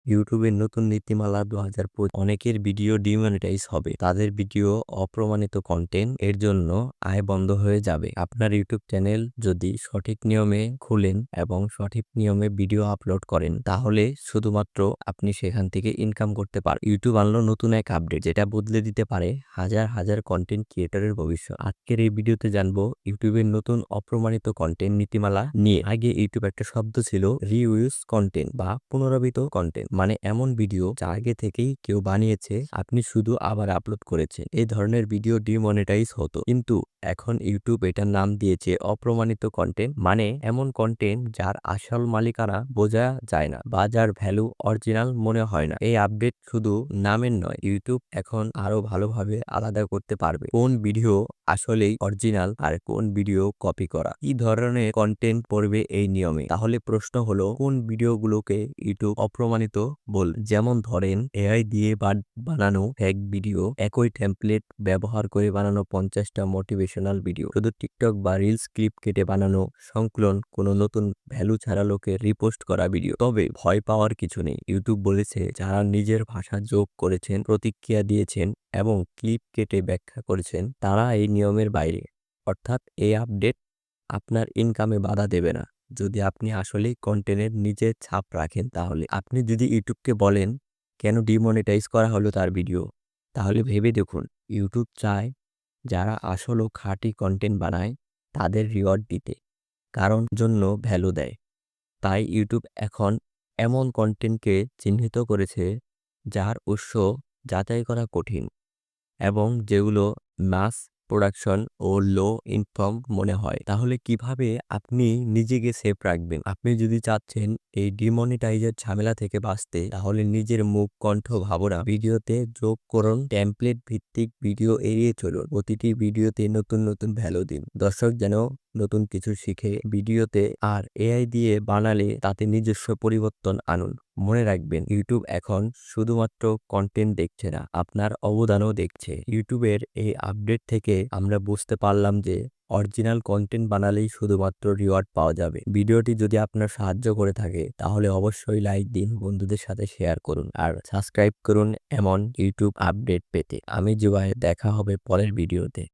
ইউটিউবের নতুন নীতিমালা ২০২৫ অনেকের ভিডিও ডিমনিটাইজ হবে। তাদের ভিডিও অপ্রমাণিত কন্টেন্ট এর জন্য আয় বন্ধ হয়ে যাবে। আপনার ইউটিউব চ্যানেল যদি সঠিক নিয়মে খুলেন এবং সঠিক নিয়মে ভিডিও আপলোড করেন তাহলে শুধুমাত্র আপনি সেখান থেকে ইনকাম করতে পারেন। ইউটিউব আনলো নতুন এক আপডেট যেটা বদলে দিতে পারে হাজার হাজার কন্টেন্ট ক্রিয়েটরের ভবিষ্যৎ। আজকের এই ভিডিওতে জানবো ইউটিউবের নতুন অপ্রমাণিত কন্টেন্ট নীতিমালা নিয়ে। আগে ইউটিউব একটা শব্দ ছিল রিউজ কন্টেন্ট বা পুনরাবৃত্ত কন্টেন্ট, মানে এমন ভিডিও যা আগে থেকেই কেউ বানিয়েছে, আপনি শুধু আবার আপলোড করেছেন। এই ধরনের ভিডিও ডিমনিটাইজ হতো, কিন্তু এখন ইউটিউব এটার নাম দিয়েছে অপ্রমাণিত কন্টেন্ট, মানে এমন কন্টেন্ট যার আসল মালিকানা বোঝা যায় না বা যার ভ্যালু অরিজিনাল মনে হয় না। এই আপডেট শুধু নামের নয়, ইউটিউব এখন আরো ভালোভাবে আলাদা করতে পারবে কোন ভিডিও আসলেই অরিজিনাল আর কোন ভিডিও কপি করা। কি ধরনের কন্টেন্ট পড়বে এই নিয়মে? তাহলে প্রশ্ন হলো, কোন ভিডিওগুলোকে ইউটিউব অপ্রমাণিত বল? যেমন ধরেন এআই দিয়ে বানানো ফেক ভিডিও, একই টেমপ্লেট ব্যবহার করে বানানো 50টা মোটিভেশনাল ভিডিও, শুধু টিকটক বা রিলস ক্লিপ কেটে বানানো সংকলন, কোনো নতুন ভ্যালু ছাড়া লোকে রিপোস্ট করা ভিডিও। তবে ভয় পাওয়ার কিছু নেই, ইউটিউব বলেছে যারা নিজের ভাষা যোগ করেছেন, প্রতিক্রিয়া দিয়েছেন এবং ক্লিপ কেটে ব্যাখ্যা করেছেন তারা এই নিয়মের বাইরে। অর্থাৎ এই আপডেট আপনার ইনকামে বাধা দেবে না যদি আপনি আসলেই কন্টেন্টের নিজের ছাপ রাখেন। তাহলে আপনি যদি ইউটিউবকে বলেন কেন ডিমনিটাইজ করা হলো তার ভিডিও, তাহলে ভেবে দেখুন, ইউটিউব চায় যারা আসল ও খাঁটি কন্টেন্ট বানায় তাদের রিওয়ার্ড দিতে, কারণ জন্য ভ্যালু দেয়। তাই ইউটিউব এখন এমন কন্টেন্টকে চিহ্নিত করেছে যার উৎস যাচাই করা কঠিন এবং যেগুলো মাস প্রোডাকশন ও লো ইনফর্ম মনে হয়। তাহলে কিভাবে আপনি নিজেকে সেফ রাখবেন? আপনি যদি চাচ্ছেন এই ডিমনিটাইজের ঝামেলা থেকে বাঁচতে, তাহলে নিজের মুখ, কণ্ঠ, ভাবনা ভিডিওতে যোগ করুন। টেমপ্লেট ভিত্তিক ভিডিও এড়িয়ে চলুন। প্রতিটি ভিডিওতে নতুন নতুন ভ্যালু দিন, দর্শক যেন নতুন কিছু শিখে ভিডিওতে। আর এআই দিয়ে বানালে তাতে নিজস্ব পরিবর্তন আনুন। মনে রাখবেন, ইউটিউব এখন শুধুমাত্র কন্টেন্ট দেখছে না, আপনার অবদানও দেখছে। ইউটিউবের এই আপডেট থেকে আমরা বুঝতে পারলাম যে অরিজিনাল কন্টেন্ট বানালেই শুধুমাত্র রিওয়ার্ড পাওয়া যাবে। ভিডিওটি যদি আপনার সাহায্য করে থাকে তাহলে অবশ্যই লাইক দিন, বন্ধুদের সাথে শেয়ার করুন আর সাবস্ক্রাইব করুন এমন ইউটিউব আপডেট পেতে। আমি জুবাই, দেখা হবে পরের ভিডিওতে।